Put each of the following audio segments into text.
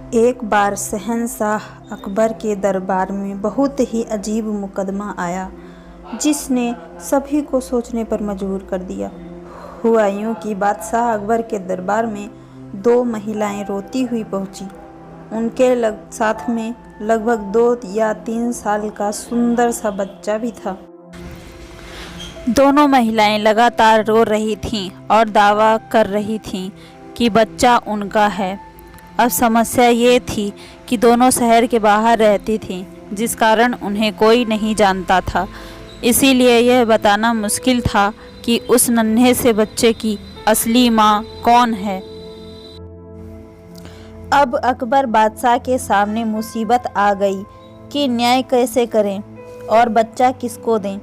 एक बार शहंशाह अकबर के दरबार में बहुत ही अजीब मुकदमा आया, जिसने सभी को सोचने पर मजबूर कर दिया। हुआ यूं कि बादशाह अकबर के दरबार में दो महिलाएं रोती हुई पहुंची। उनके साथ में लगभग 2 या 3 साल का सुंदर सा बच्चा भी था। दोनों महिलाएं लगातार रो रही थीं और दावा कर रही थीं कि बच्चा उनका है। अब समस्या ये थी कि दोनों शहर के बाहर रहती थीं, जिस कारण उन्हें कोई नहीं जानता था। इसीलिए यह बताना मुश्किल था कि उस नन्हे से बच्चे की असली माँ कौन है। अब अकबर बादशाह के सामने मुसीबत आ गई कि न्याय कैसे करें और बच्चा किसको दें।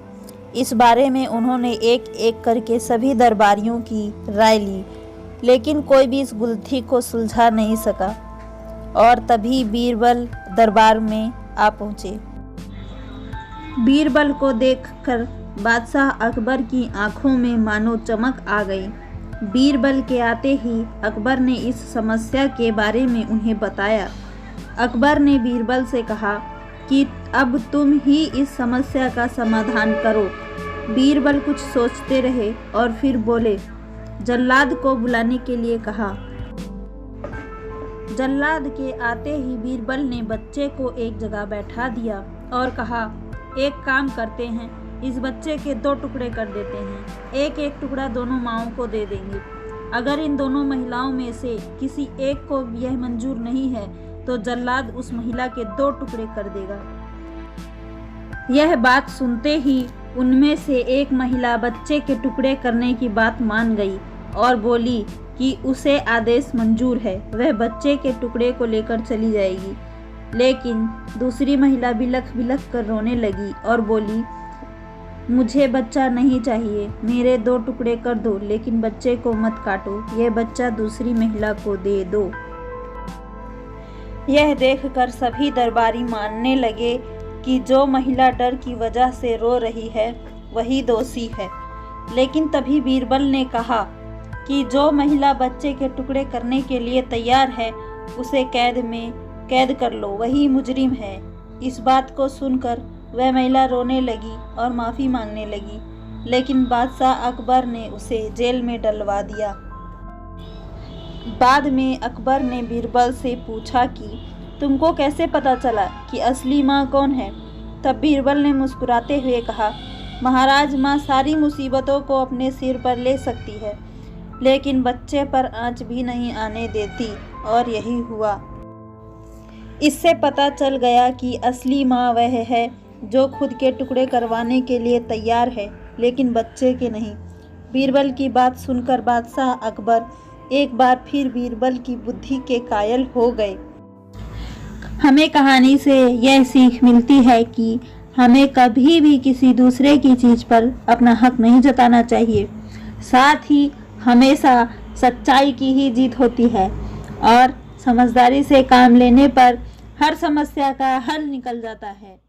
इस बारे में उन्होंने एक एक करके सभी दरबारियों की राय ली, लेकिन कोई भी इस गुत्थी को सुलझा नहीं सका। और तभी बीरबल दरबार में आ पहुँचे। बीरबल को देखकर बादशाह अकबर की आंखों में मानो चमक आ गई। बीरबल के आते ही अकबर ने इस समस्या के बारे में उन्हें बताया। अकबर ने बीरबल से कहा कि अब तुम ही इस समस्या का समाधान करो। बीरबल कुछ सोचते रहे और फिर बोले, जल्लाद को बुलाने के लिए कहा। जल्लाद के आते ही बीरबल ने बच्चे को एक जगह बैठा दिया और कहा, एक काम करते हैं, इस बच्चे के 2 टुकड़े कर देते हैं। एक एक टुकड़ा दोनों माओं को दे देंगे। अगर इन दोनों महिलाओं में से किसी एक को यह मंजूर नहीं है तो जल्लाद उस महिला के 2 टुकड़े कर देगा। यह बात सुनते ही उनमें से एक महिला बच्चे के टुकड़े करने की बात मान गई और बोली कि उसे आदेश मंजूर है, वह बच्चे के टुकड़े को लेकर चली जाएगी। लेकिन दूसरी महिला बिलख बिलख कर रोने लगी और बोली, मुझे बच्चा नहीं चाहिए, मेरे 2 टुकड़े कर दो, लेकिन बच्चे को मत काटो, यह बच्चा दूसरी महिला को दे दो। यह देखकर सभी दरबारी मानने लगे कि जो महिला डर की वजह से रो रही है वही दोषी है। लेकिन तभी बीरबल ने कहा कि जो महिला बच्चे के टुकड़े करने के लिए तैयार है उसे कैद कर लो, वही मुजरिम है। इस बात को सुनकर वह महिला रोने लगी और माफ़ी मांगने लगी, लेकिन बादशाह अकबर ने उसे जेल में डलवा दिया। बाद में अकबर ने बीरबल से पूछा कि तुमको कैसे पता चला कि असली माँ कौन है। तब बीरबल ने मुस्कुराते हुए कहा, महाराज, माँ सारी मुसीबतों को अपने सिर पर ले सकती है, लेकिन बच्चे पर आंच भी नहीं आने देती। और यही हुआ। इससे पता चल गया कि असली माँ वह है जो खुद के टुकड़े करवाने के लिए तैयार है, लेकिन बच्चे के नहीं। बीरबल की बात सुनकर बादशाह अकबर एक बार फिर बीरबल की बुद्धि के कायल हो गए। हमें कहानी से यह सीख मिलती है कि हमें कभी भी किसी दूसरे की चीज़ पर अपना हक नहीं जताना चाहिए। साथ ही हमेशा सच्चाई की ही जीत होती है और समझदारी से काम लेने पर हर समस्या का हल निकल जाता है।